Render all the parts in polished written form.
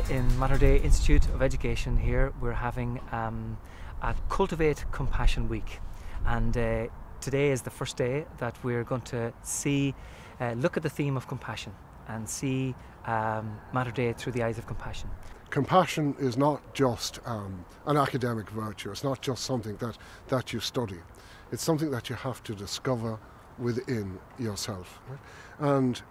Today in Mater Dei Institute of Education here we're having a Cultivate Compassion week, and today is the first day that we're going to look at the theme of compassion and see Mater Dei through the eyes of compassion. Compassion is not just an academic virtue, it's not just something that you study, it's something that you have to discover within yourself. Right? And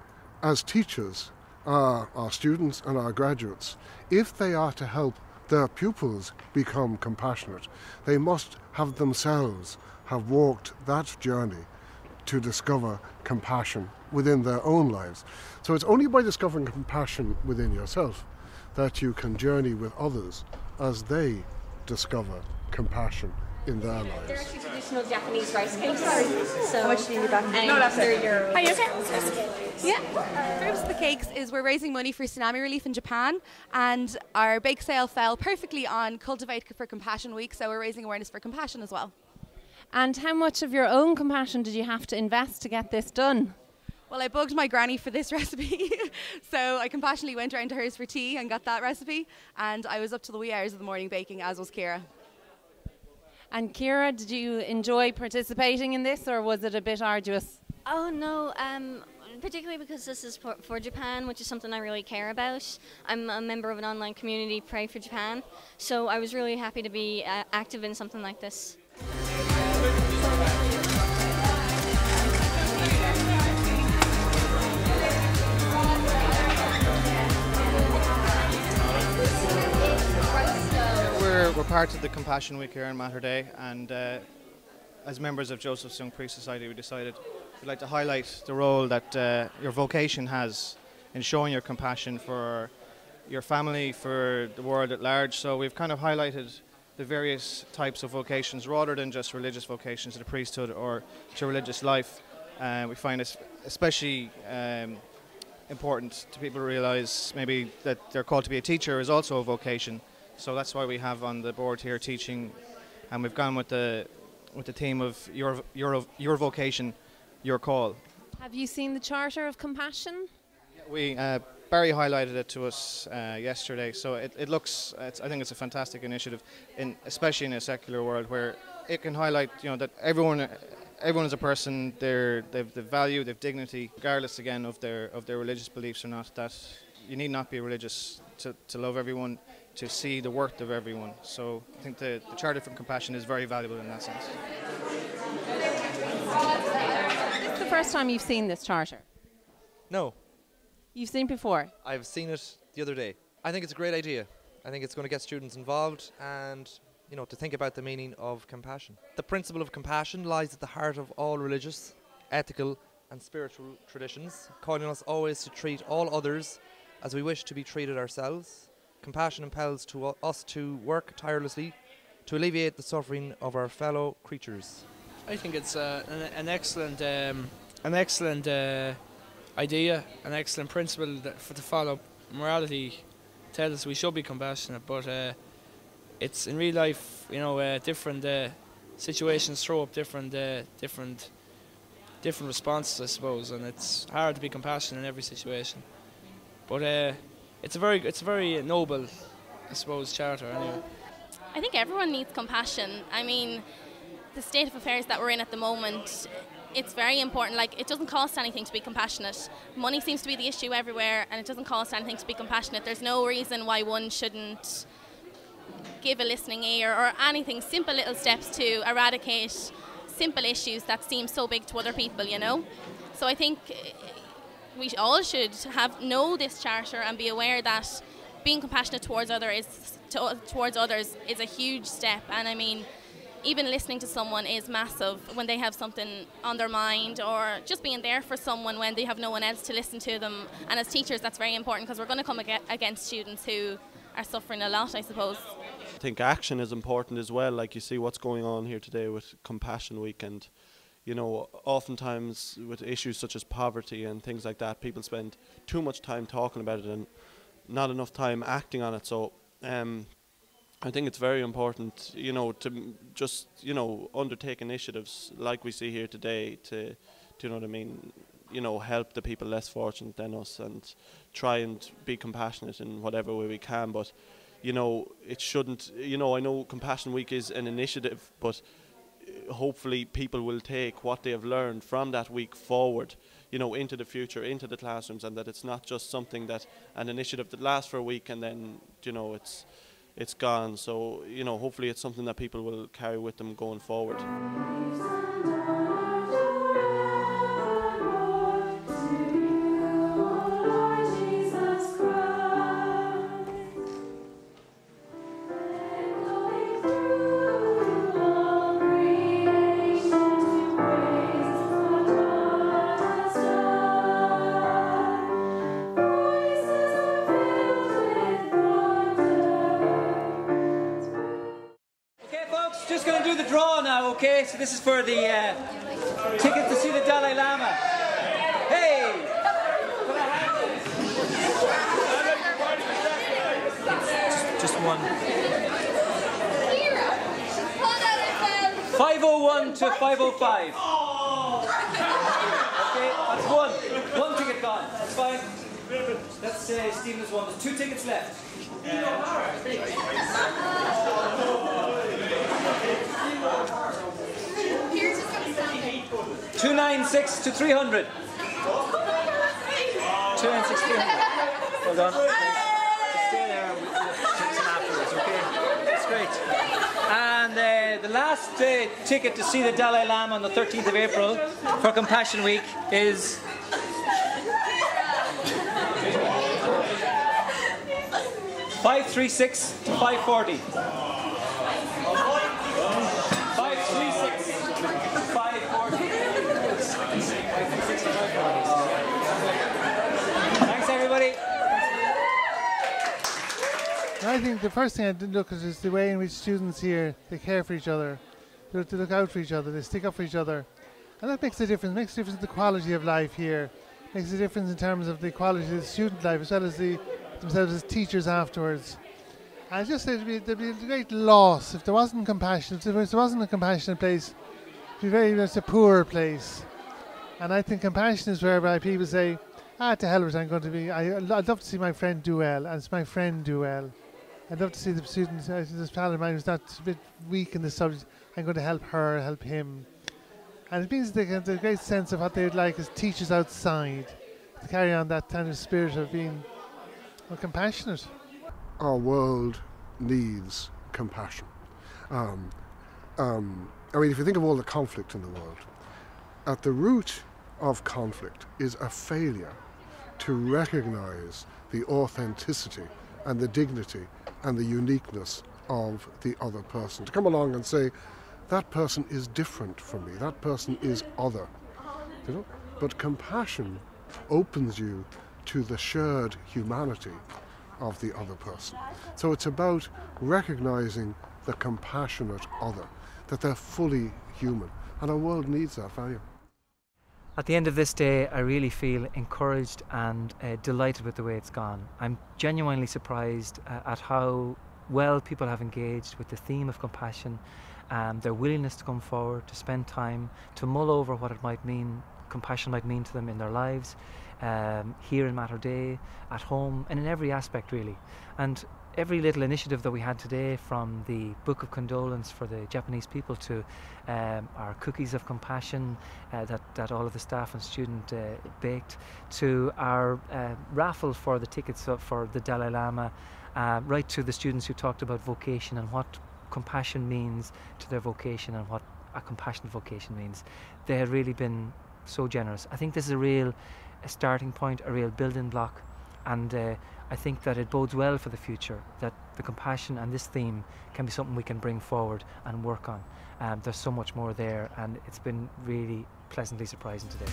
as teachers, our students and our graduates, if they are to help their pupils become compassionate, they must have themselves have walked that journey to discover compassion within their own lives. So it's only by discovering compassion within yourself that you can journey with others as they discover compassion in their lives. They're actually traditional Japanese rice cakes. So how much do you need back? No, that's €30. Are you okay? Yeah. The purpose of the cakes is we're raising money for tsunami relief in Japan, and our bake sale fell perfectly on Cultivate for Compassion week, so we're raising awareness for compassion as well. And how much of your own compassion did you have to invest to get this done? Well, I bugged my granny for this recipe, so I compassionately went round to hers for tea and got that recipe, and I was up to the wee hours of the morning baking, as was Kira. And Kira, did you enjoy participating in this, or was it a bit arduous? Oh no, particularly because this is for Japan, which is something I really care about. I'm a member of an online community, Pray for Japan, so I was really happy to be active in something like this. We're part of the Compassion Week here in Mater Dei, and as members of Joseph's Young Priest Society we decided we'd like to highlight the role that your vocation has in showing your compassion for your family, for the world at large. So we've kind of highlighted the various types of vocations rather than just religious vocations to the priesthood or to religious life. We find it especially important to people to realise maybe that they're called to be a teacher is also a vocation. So that's why we have on the board here teaching, and we've gone with the theme of your vocation, your call. Have you seen the Charter of Compassion? We Barry highlighted it to us yesterday. So it looks, I think it's a fantastic initiative, especially in a secular world where it can highlight, that everyone is a person. They've value, they've dignity, regardless again of their religious beliefs or not. That you need not be religious to love everyone, to see the worth of everyone. So I think the Charter for Compassion is very valuable in that sense. Is this the first time you've seen this charter? No. You've seen it before? I've seen it the other day. I think it's a great idea. I think it's going to get students involved and, to think about the meaning of compassion. The principle of compassion lies at the heart of all religious, ethical and spiritual traditions, calling us always to treat all others as we wish to be treated ourselves. Compassion impels us to work tirelessly to alleviate the suffering of our fellow creatures. I think it's an excellent idea, an excellent principle to follow. Morality tells us we should be compassionate, but it's in real life, different situations throw up different responses, I suppose, and it's hard to be compassionate in every situation. But it's a very noble, I suppose, charter anyway. I think everyone needs compassion. I mean, the state of affairs that we're in at the moment, it's very important. Like, it doesn't cost anything to be compassionate. Money seems to be the issue everywhere, and it doesn't cost anything to be compassionate. There's no reason why one shouldn't give a listening ear or anything, simple little steps to eradicate simple issues that seem so big to other people, So I think we all should know this charter and be aware that being compassionate towards others is a huge step. And I mean, even listening to someone is massive when they have something on their mind, or just being there for someone when they have no one else to listen to them. And as teachers, that's very important because we're going to come against students who are suffering a lot, I suppose. I think action is important as well. Like, you see what's going on here today with Compassion Week, and oftentimes with issues such as poverty and things like that, people spend too much time talking about it and not enough time acting on it. So I think it's very important, to just, undertake initiatives like we see here today to you know, help the people less fortunate than us and try and be compassionate in whatever way we can. But, you know, it shouldn't, you know, I know Compassion Week is an initiative, but hopefully people will take what they have learned from that week forward, you know, into the future, into the classrooms, and that it's not just something that, an initiative that lasts for a week and then, you know, it's gone. So, you know, hopefully it's something that people will carry with them going forward. Just going to do the draw now, okay? So this is for the ticket to see the Dalai Lama. Hey! Just one. 501 to 505. Okay, that's one. One ticket gone. That's fine. That's Stephen's one. There's 2 tickets left. 296 to 300. 296 300. Hold on. Just stay there. We'll take some afterwards, okay? That's great. And the last ticket to see the Dalai Lama on the 13th of April for Compassion Week is 536 to 540. 536 to 540. Thanks, everybody. I think the first thing I did look at is the way in which students here, they care for each other, they look out for each other, they stick up for each other. And that makes a difference. It makes a difference in the quality of life here. It makes a difference in terms of the quality of the student life as well as themselves as teachers afterwards. I just say there'd be a great loss if there wasn't compassion. If there wasn't a compassionate place, it'd be very much a poor place. And I think compassion is whereby people say, to hell with it, I'm going to be, I'd love to see my friend do well, and it's my friend do well. I'd love to see the student, this pal of mine who's not a bit weak in the subject, I'm going to help her, help him. And it means they have a great sense of what they would like as teachers outside, to carry on that kind of spirit of being compassionate. Our world needs compassion. I mean, if you think of all the conflict in the world, at the root of conflict is a failure to recognize the authenticity and the dignity and the uniqueness of the other person. To come along and say, that person is different from me, that person is other. You know? But compassion opens you to the shared humanity of the other person. So it's about recognizing the compassionate other, that they're fully human. And our world needs that value. At the end of this day, I really feel encouraged and delighted with the way it's gone. I'm genuinely surprised at how well people have engaged with the theme of compassion, their willingness to come forward, to spend time, to mull over what it might mean, compassion might mean to them in their lives, here in Mater Dei, at home, and in every aspect really. And every little initiative that we had today, from the Book of Condolence for the Japanese people to our cookies of compassion that all of the staff and student baked, to our raffle for the tickets for the Dalai Lama, right to the students who talked about vocation and what compassion means to their vocation and what a compassionate vocation means. They have really been so generous. I think this is a real starting point, a real building block, and I think that it bodes well for the future, that the compassion and this theme can be something we can bring forward and work on. There's so much more there, and it's been really pleasantly surprising today.